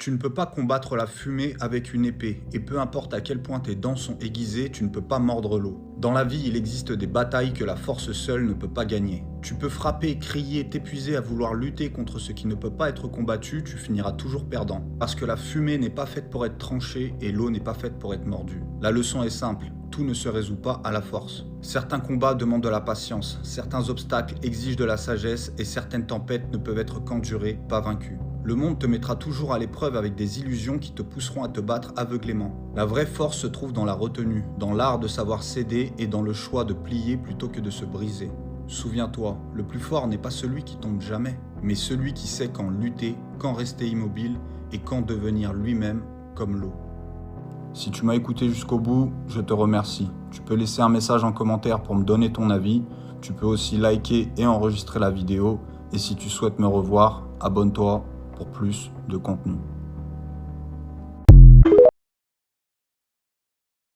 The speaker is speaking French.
Tu ne peux pas combattre la fumée avec une épée, et peu importe à quel point tes dents sont aiguisées, tu ne peux pas mordre l'eau. Dans la vie, il existe des batailles que la force seule ne peut pas gagner. Tu peux frapper, crier, t'épuiser à vouloir lutter contre ce qui ne peut pas être combattu, tu finiras toujours perdant. Parce que la fumée n'est pas faite pour être tranchée et l'eau n'est pas faite pour être mordue. La leçon est simple, tout ne se résout pas à la force. Certains combats demandent de la patience, certains obstacles exigent de la sagesse et certaines tempêtes ne peuvent être qu'endurées, pas vaincues. Le monde te mettra toujours à l'épreuve avec des illusions qui te pousseront à te battre aveuglément. La vraie force se trouve dans la retenue, dans l'art de savoir céder et dans le choix de plier plutôt que de se briser. Souviens-toi, le plus fort n'est pas celui qui tombe jamais, mais celui qui sait quand lutter, quand rester immobile et quand devenir lui-même comme l'eau. Si tu m'as écouté jusqu'au bout, je te remercie. Tu peux laisser un message en commentaire pour me donner ton avis. Tu peux aussi liker et enregistrer la vidéo. Et si tu souhaites me revoir, abonne-toi pour plus de contenu.